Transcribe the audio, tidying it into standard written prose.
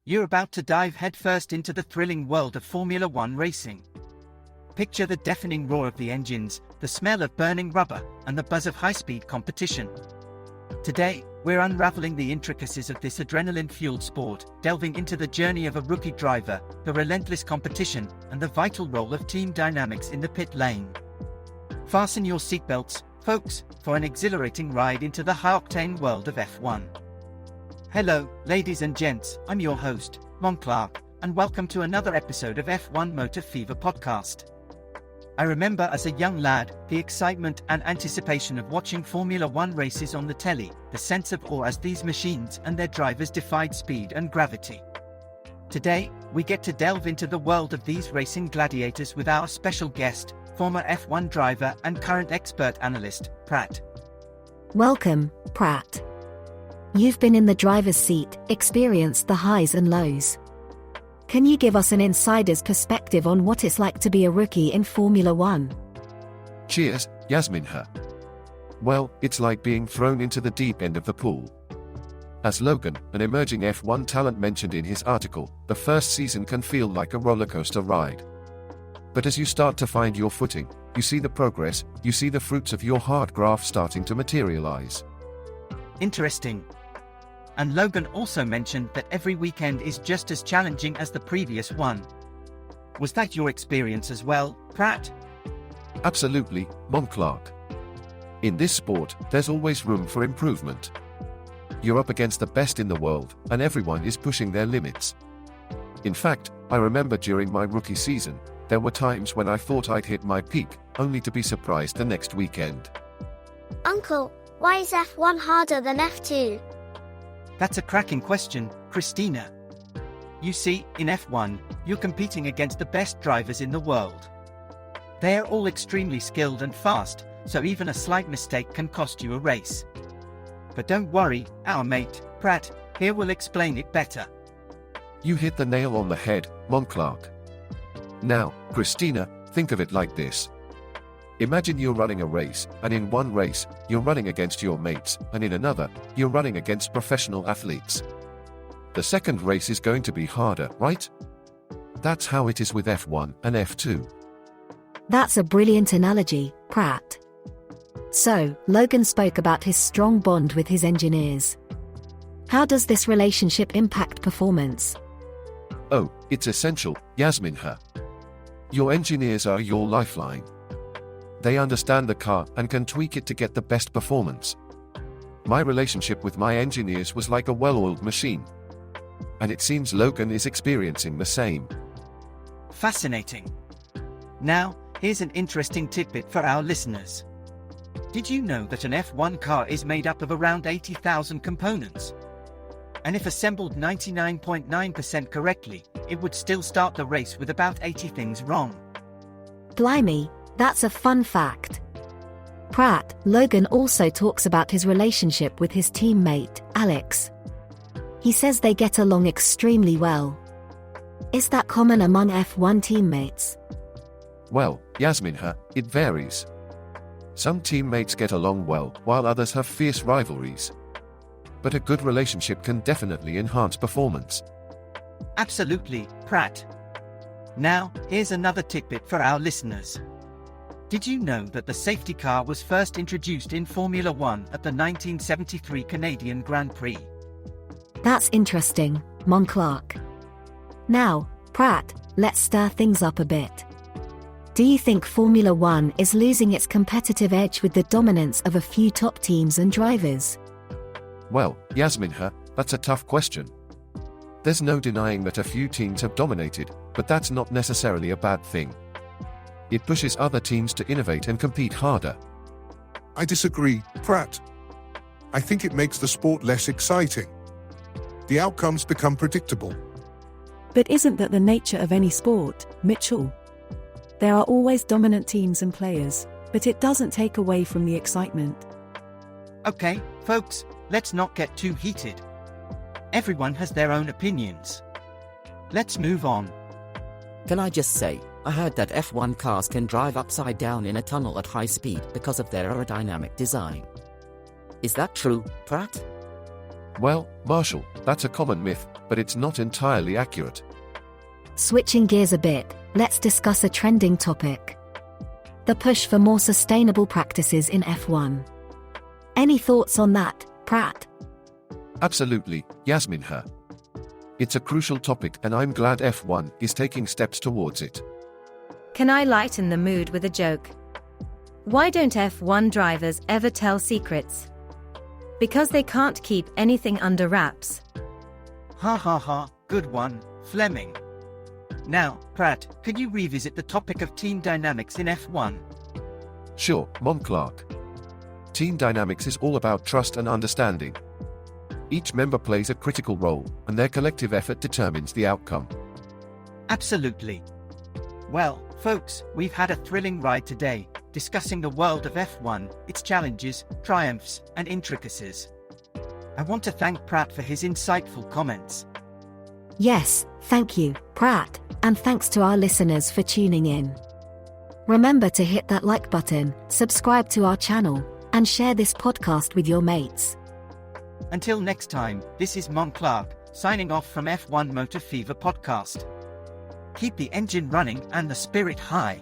You're about to dive headfirst into the thrilling world of Formula One racing. Picture the deafening roar of the engines, the smell of burning rubber, and the buzz of high-speed competition. Today, we're unraveling the intricacies of this adrenaline-fueled sport, delving into the journey of a rookie driver, the relentless competition, and the vital role of team dynamics in the pit lane. Fasten your seatbelts, folks, for an exhilarating ride into the high-octane world of F1. Hello, ladies and gents, I'm your host, Mon Clark, and welcome to another episode of F1 Motor Fever podcast. I remember as a young lad, the excitement and anticipation of watching Formula One races on the telly, the sense of awe as these machines and their drivers defied speed and gravity. Today, we get to delve into the world of these racing gladiators with our special guest, former F1 driver and current expert analyst, Pratt. Welcome, Pratt. You've been in the driver's seat, experienced the highs and lows. Can you give us an insider's perspective on what it's like to be a rookie in Formula One? Cheers, Yasminha. Well, it's like being thrown into the deep end of the pool. As Logan, an emerging F1 talent, mentioned in his article, the first season can feel like a rollercoaster ride. But as you start to find your footing, you see the progress, you see the fruits of your hard graft starting to materialize. Interesting. And Logan also mentioned that every weekend is just as challenging as the previous one. Was that your experience as well, Pratt? Absolutely, Mon Clark. In this sport, there's always room for improvement. You're up against the best in the world, and everyone is pushing their limits. In fact, I remember during my rookie season, there were times when I thought I'd hit my peak, only to be surprised the next weekend. Uncle, why is F1 harder than F2? That's a cracking question, Christina. You see, in F1, you're competing against the best drivers in the world. They are all extremely skilled and fast, so even a slight mistake can cost you a race. But don't worry, our mate, Pratt, here will explain it better. You hit the nail on the head, Mon Clark. Now, Christina, think of it like this. Imagine you're running a race, and in one race, you're running against your mates, and in another, you're running against professional athletes. The second race is going to be harder, right? That's how it is with F1 and F2. That's a brilliant analogy, Pratt. So, Logan spoke about his strong bond with his engineers. How does this relationship impact performance? Oh, it's essential, Yasminha. Your engineers are your lifeline. They understand the car and can tweak it to get the best performance. My relationship with my engineers was like a well-oiled machine. And it seems Logan is experiencing the same. Fascinating. Now, here's an interesting tidbit for our listeners. Did you know that an F1 car is made up of around 80,000 components? And if assembled 99.9% correctly, it would still start the race with about 80 things wrong. Blimey, that's a fun fact. Pratt, Logan also talks about his relationship with his teammate, Alex. He says they get along extremely well. Is that common among F1 teammates? Well, Yasminha, it varies. Some teammates get along well, while others have fierce rivalries. But a good relationship can definitely enhance performance. Absolutely, Pratt. Now, here's another tidbit for our listeners. Did you know that the safety car was first introduced in Formula One at the 1973 Canadian Grand Prix? That's interesting, Mon Clark. Now, Pratt, let's stir things up a bit. Do you think Formula One is losing its competitive edge with the dominance of a few top teams and drivers? Well, Yasminha, that's a tough question. There's no denying that a few teams have dominated, but that's not necessarily a bad thing. It pushes other teams to innovate and compete harder. I disagree, Pratt. I think it makes the sport less exciting. The outcomes become predictable. But isn't that the nature of any sport, Mitchell? There are always dominant teams and players, but it doesn't take away from the excitement. Okay, folks, let's not get too heated. Everyone has their own opinions. Let's move on. Can I just say, I heard that F1 cars can drive upside down in a tunnel at high speed because of their aerodynamic design. Is that true, Pratt? Well, Marshall, that's a common myth, but it's not entirely accurate. Switching gears a bit, let's discuss a trending topic: the push for more sustainable practices in F1. Any thoughts on that, Pratt? Absolutely, Yasmin Her. It's a crucial topic and I'm glad F1 is taking steps towards it. Can I lighten the mood with a joke? Why don't F1 drivers ever tell secrets? Because they can't keep anything under wraps. Ha ha ha, good one, Fleming. Now, Pratt, could you revisit the topic of team dynamics in F1? Sure, Mom Clark. Team dynamics is all about trust and understanding. Each member plays a critical role, and their collective effort determines the outcome. Absolutely. Well, folks, we've had a thrilling ride today, discussing the world of F1, its challenges, triumphs, and intricacies. I want to thank Pratt for his insightful comments. Yes, thank you, Pratt, and thanks to our listeners for tuning in. Remember to hit that like button, subscribe to our channel, and share this podcast with your mates. Until next time, this is Mon Clark, signing off from F1 Motor Fever Podcast. Keep the engine running and the spirit high.